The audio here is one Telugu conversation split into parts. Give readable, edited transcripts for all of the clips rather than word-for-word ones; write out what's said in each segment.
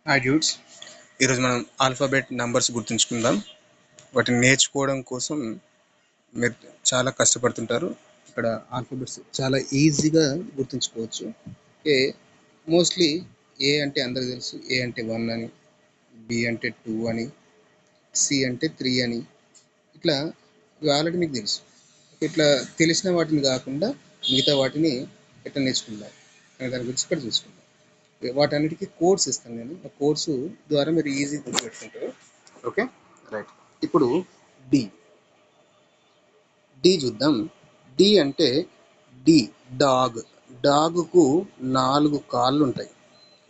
హాయ్ డ్యూడ్స్, ఈరోజు మనం ఆల్ఫాబెట్ నంబర్స్ గుర్తుంచుకుందాం. వాటిని నేర్చుకోవడం కోసం మీరు చాలా కష్టపడుతుంటారు. ఇక్కడ ఆల్ఫాబెట్స్ చాలా ఈజీగా గుర్తుంచుకోవచ్చు. మోస్ట్లీ ఏ అంటే అందరికి తెలుసు, ఏ అంటే 1 అని, బి అంటే 2 అని, సి అంటే 3 అని. ఇట్లా ఇవి ఆల్రెడీ మీకు తెలుసు. ఇట్లా తెలిసిన వాటిని కాకుండా మిగతా వాటిని ఎట్లా నేర్చుకుందాం అనే దాని గురించి ఇక్కడ చూసుకుందాం. వాటన్నిటికీ కోడ్స్ ఇస్తాను నేను. ఆ కోడ్స్ ద్వారా మీరు ఈజీగా గుర్తుపెట్టుకుంటారు. Okay, right. ఇప్పుడు డి డి చూద్దాం. డి అంటే డి డాగ్. డాగ్కు 4 కాళ్ళు ఉంటాయి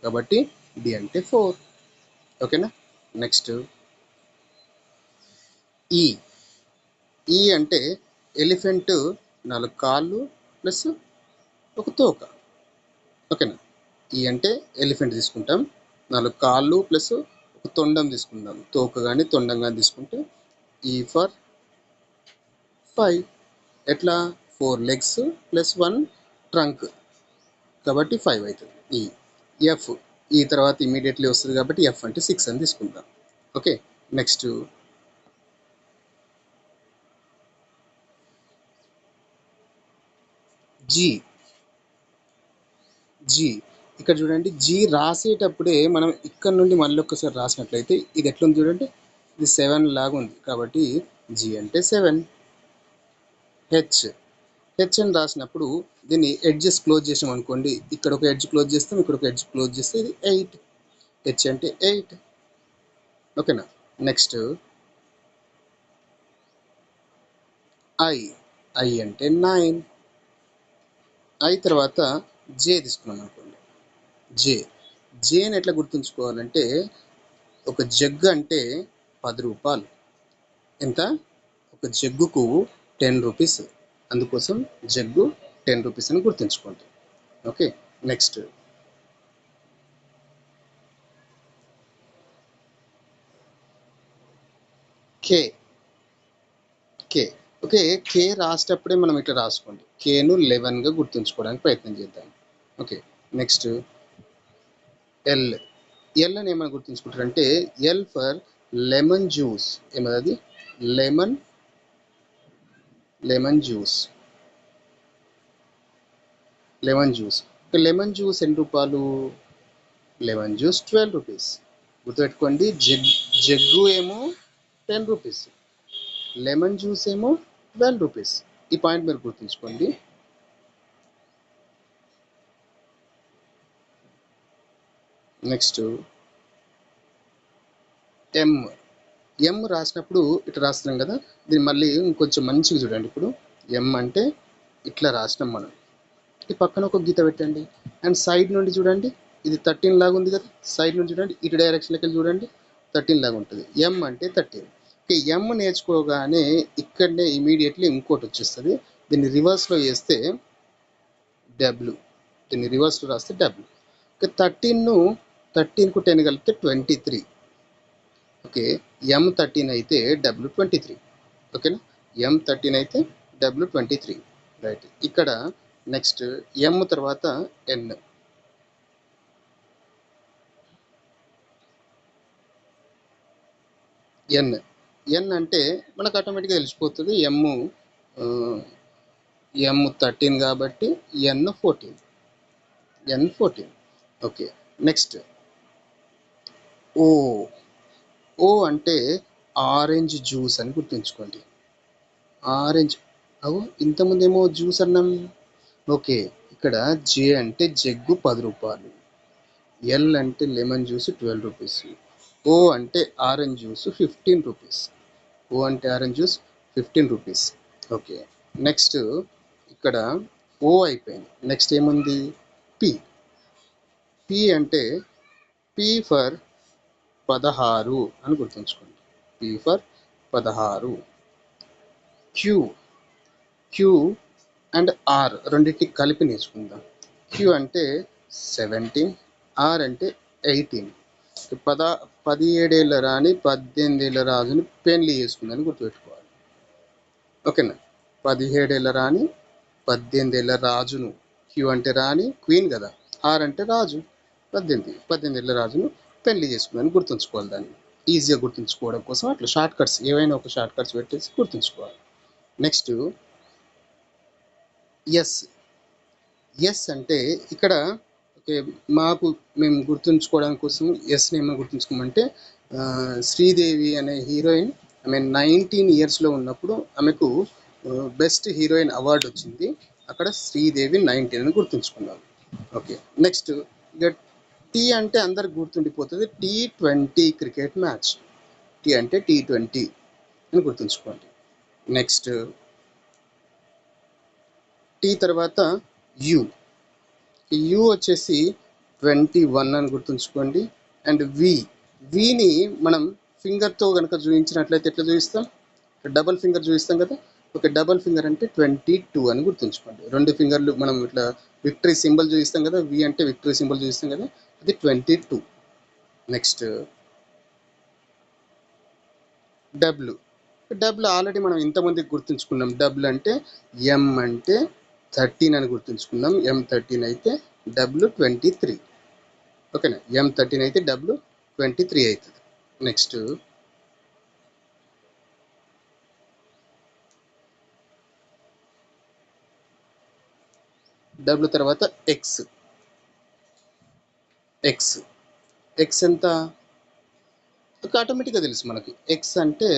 కాబట్టి డి అంటే 4. ఓకేనా. నెక్స్ట్ ఈ ఈ అంటే ఎలిఫెంట్ 4 కాళ్ళు ప్లస్ ఒక తోక. ఓకేనా. ఈ అంటే ఎలిఫెంట్ తీసుకుంటాం, 4 కాళ్ళు ప్లస్ ఒక తొండం తీసుకుందాం. తోక కానీ తొండం కానీ తీసుకుంటే ఈ ఫర్ 5. ఎట్లా 4 లెగ్స్ ప్లస్ 1 ట్రంక్ కాబట్టి 5 అవుతుంది. ఎఫ్ ఈ తర్వాత ఇమీడియట్లీ వస్తుంది కాబట్టి ఎఫ్ అంటే 6 అని తీసుకుందాం. ఓకే. నెక్స్ట్ జీ జీ ఇక్కడ చూడండి. జీ రాసేటప్పుడే మనం ఇక్కడ నుండి మళ్ళీ ఒక్కసారి రాసినట్లయితే ఇది ఎట్లుంది చూడండి, ఇది 7 లాగా ఉంది కాబట్టి జీ అంటే 7. హెచ్ అని రాసినప్పుడు దీన్ని ఎడ్జెస్ క్లోజ్ చేసాం అనుకోండి, ఇక్కడ ఒక ఎడ్జ్ క్లోజ్ చేస్తాం, ఇక్కడ ఒక ఎడ్జ్ క్లోజ్ చేస్తే ఇది 8. హెచ్ అంటే 8. ఓకేనా. నెక్స్ట్ ఐ ఐ అంటే 9. ఐ తర్వాత జే తీసుకున్నాం అనుకోండి. జేని ఎట్లా గుర్తుంచుకోవాలంటే ఒక జగ్గు అంటే 10 రూపాయలు. ఎంత? ఒక జగ్గుకు 10 రూపీస్. అందుకోసం జగ్గు 10 రూపీస్ అని గుర్తుంచుకోండి. ఓకే. నెక్స్ట్ కే కే ఓకే. కే రాసేటప్పుడే మనం ఇట్లా రాసుకోండి. కేను 11గా గుర్తుంచుకోవడానికి ప్రయత్నం చేద్దాం. ఓకే. నెక్స్ట్ ఎల్ అని ఏమైనా గుర్తుంచుకుంటారంటే ఎల్ ఫర్ లెమన్ జ్యూస్. ఏమది? Lemon juice. లెమన్ జ్యూస్ ఎన్ని రూపాయలు? Lemon juice 12 rupees. గుర్తుపెట్టుకోండి. జగ్గు ఏమో 10 రూపీస్, లెమన్ జ్యూస్ ఏమో 12 రూపీస్. ఈ పాయింట్ మీరు గుర్తుంచుకోండి. నెక్స్ట్ ఎం రాసినప్పుడు ఇట్లా రాస్తున్నాం కదా, దీన్ని మళ్ళీ ఇంకొంచెం మంచిగా చూడండి. ఇప్పుడు ఎం అంటే ఇట్లా రాసినాం మనం. ఈ పక్కన ఒక గీత పెట్టండి అండ్ సైడ్ నుండి చూడండి, ఇది 13 లాగా ఉంది కదా. సైడ్ నుండి చూడండి, ఇటు డైరెక్షన్కి వెళ్ళి చూడండి, 13 లాగా ఉంటుంది. ఎం అంటే 13. ఓకే. ఎం నేర్చుకోగానే ఇక్కడనే ఇమీడియట్లీ ఇంకోటి వచ్చేస్తుంది. దీన్ని రివర్స్లో చేస్తే డబ్ల్యూ. దీన్ని రివర్స్లో రాస్తే డబ్ల్యూ. ఓకే. 13కు 10 కలిపితే 23. ఓకే. ఎం 13 అయితే డబ్ల్యూ 23. ఓకేనా. ఎం 13 అయితే డబ్ల్యూ 23. రైట్. ఇక్కడ నెక్స్ట్ ఎం తర్వాత ఎన్. ఎన్ అంటే మనకు ఆటోమేటిక్గా తెలిసిపోతుంది. ఎం 13 కాబట్టి ఎన్ 14. ఓకే. నెక్స్ట్ ఓ అంటే ఆరెంజ్ జ్యూస్ అని గుర్తుంచుకోండి. ఆరెంజ్ ఇంతకుముందు ఏమో జ్యూస్ అన్నాం. ఓకే. ఇక్కడ జే అంటే జగ్గు 10 రూపాయలు, ఎల్ అంటే లెమన్ జ్యూస్ 12 రూపీస్, ఓ అంటే ఆరెంజ్ జ్యూస్ 15 రూపీస్. ఓ అంటే orange juice 15 rupees. Okay. Next ఇక్కడ ఓ అయిపోయింది. నెక్స్ట్ ఏముంది? పి అంటే పి ఫర్ 16 అని గుర్తుంచుకోండి. P for 16. Q and R రెండింటికి కలిపి నేర్చుకుందాం. క్యూ అంటే 17, ఆర్ అంటే 18. 17 ఏళ్ళ రాణి 18 ఏళ్ళ రాజుని పెళ్లి చేసుకుందని గుర్తుపెట్టుకోవాలి. ఓకేనా. 17 ఏళ్ళ రాణి 18 ఏళ్ళ రాజును, క్యూ అంటే రాణి, క్వీన్ కదా, ఆర్ అంటే రాజు, 18 ఏళ్ళ రాజును పెళ్లి చేసుకున్నాను గుర్తుంచుకోవాలి. దాన్ని ఈజీగా గుర్తుంచుకోవడం కోసం అట్లా షార్ట్ కట్స్ ఏవైనా ఒక షార్ట్ కట్స్ పెట్టేసి గుర్తుంచుకోవాలి. Next yes. ఎస్ అంటే ఇక్కడ ఓకే, మేము గుర్తుంచుకోవడం కోసం ఎస్ని ఏమైనా గుర్తుంచుకోమంటే శ్రీదేవి అనే హీరోయిన్ ఆమె 19 ఇయర్స్లో ఉన్నప్పుడు ఆమెకు బెస్ట్ హీరోయిన్ అవార్డు వచ్చింది. అక్కడ శ్రీదేవి 19 అని గుర్తుంచుకున్నాం. ఓకే, నెక్స్ట్ ఇక టీ అంటే అందరికి గుర్తుండిపోతుంది. T20 cricket match. టీ అంటే T20 అని గుర్తుంచుకోండి. నెక్స్ట్ టీ తర్వాత యు. యు వచ్చేసి 21 అని గుర్తుంచుకోండి. అండ్ విని మనం ఫింగర్తో కనుక చూపించినట్లయితే ఎట్లా చూపిస్తాం? డబల్ ఫింగర్ చూపిస్తాం కదా. ఓకే, డబల్ ఫింగర్ అంటే 22 అని గుర్తుంచుకోండి. 2 ఫింగర్లు మనం ఇట్లా విక్టరీ సింబల్ చూపిస్తాం కదా. వి అంటే విక్టరీ సింబల్ చూపిస్తాం కదా, అది 22. Next W. డబ్ల్యూ ఆల్రెడీ మనం ఇంతమందికి గుర్తుంచుకున్నాం. డబ్ల్యూ అంటే ఎం అంటే 13 అని గుర్తుంచుకున్నాం. M13 అయితే W23. ఓకేనా, M13 అయితే W23 అవుతుంది. నెక్స్ట్ డబ్ల్యూ తర్వాత ఎక్స్. ఎక్స్ ఎంత ఆటోమేటిక్గా తెలుసు మనకి. ఎక్స్ అంటే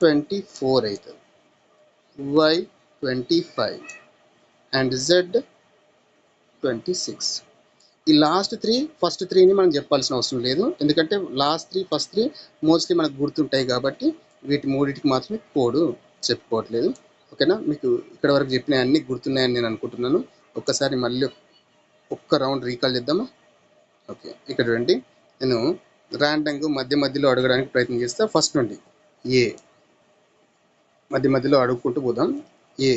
24 అవుతుంది. Y 25 and Z 26. ఈ లాస్ట్ 3 ఫస్ట్ 3ని మనం చెప్పాల్సిన అవసరం లేదు, ఎందుకంటే లాస్ట్ 3 ఫస్ట్ 3 మోస్ట్లీ మనకు గుర్తుంటాయి కాబట్టి వీటి మూడింటికి మాత్రమే కోడ్ చెప్పుకోవట్లేదు. ఓకేనా, మీకు ఇక్కడ వరకు చెప్పిన అన్నీ గుర్తున్నాయని నేను అనుకుంటున్నాను. ఒక్కసారి మళ్ళీ ఒక్క రౌండ్ రీకాల్ చేద్దామా? ఓకే, ఇక్కడ రండి. నేను ర్యాండంగా మధ్యలో అడగడానికి ప్రయత్నం చేస్తా. ఫస్ట్ నుండి ఏ మధ్యలో అడుగుకుంటూ పోదాం. ఏ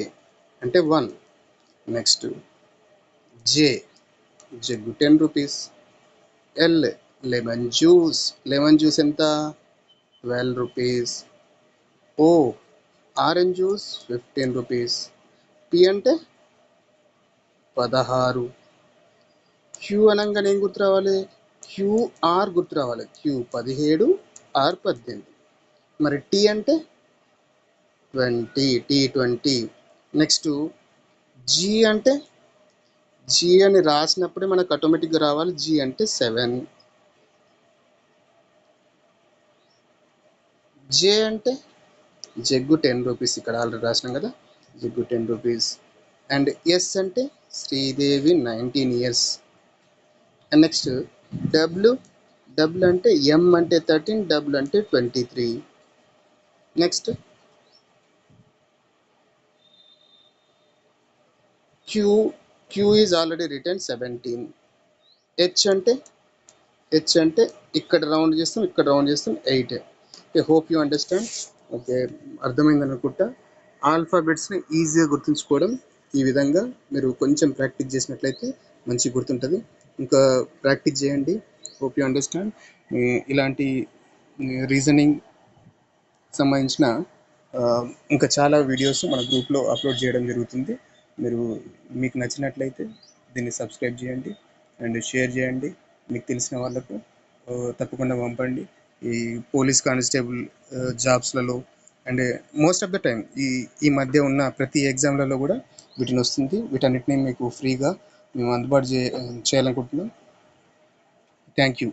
అంటే 1. Next J. Jug 10 rupees. L lemon juice ఎంత 12 rupees. O orange juice 15 rupees. P అంటే 16. క్యూ అనగానే ఏం గుర్తు రావాలి? QR గుర్తు రావాలి. Q 17, R 18. మరి టీ అంటే 20, T20. నెక్స్ట్ జీ అంటే జీ అని రాసినప్పుడే మనకు ఆటోమేటిక్గా రావాలి. జీ అంటే 7. జే అంటే జగ్గు 10 రూపీస్. ఇక్కడ ఆల్రెడీ రాసినాం కదా, జగ్గు 10 రూపీస్. అండ్ ఎస్ అంటే Sridevi 19 years. And next W అంటే ఎం అంటే 13, డబ్ల్యూ అంటే 23. Next Q is already return 17. H అంటే ఇక్కడ రౌండ్ చేస్తాం 8. Okay, hope you understand. Okay, అర్థమైందని అనుకుంటా. ఆల్ఫాబెట్స్ని ఈజీగా గుర్తుంచుకోవడం ఈ విధంగా మీరు కొంచెం ప్రాక్టీస్ చేసినట్లయితే మంచిగా గుర్తుంటుంది. ఇంకా ప్రాక్టీస్ చేయండి. Hope you understand. ఇలాంటి రీజనింగ్ సంబంధించిన ఇంకా చాలా వీడియోస్ మన గ్రూప్లో అప్లోడ్ చేయడం జరుగుతుంది. మీకు నచ్చినట్లయితే దీన్ని సబ్స్క్రైబ్ చేయండి అండ్ షేర్ చేయండి. మీకు తెలిసిన వాళ్ళకు తప్పకుండా పంపండి. ఈ పోలీస్ కానిస్టేబుల్ జాబ్స్లలో and most of the time ఈ మధ్య ఉన్న ప్రతి ఎగ్జామ్లలో కూడా వీటిని వస్తుంది. వీటన్నిటిని మీకు ఫ్రీగా మేము అందుబాటు చేయాలనుకుంటున్నాం. Thank you.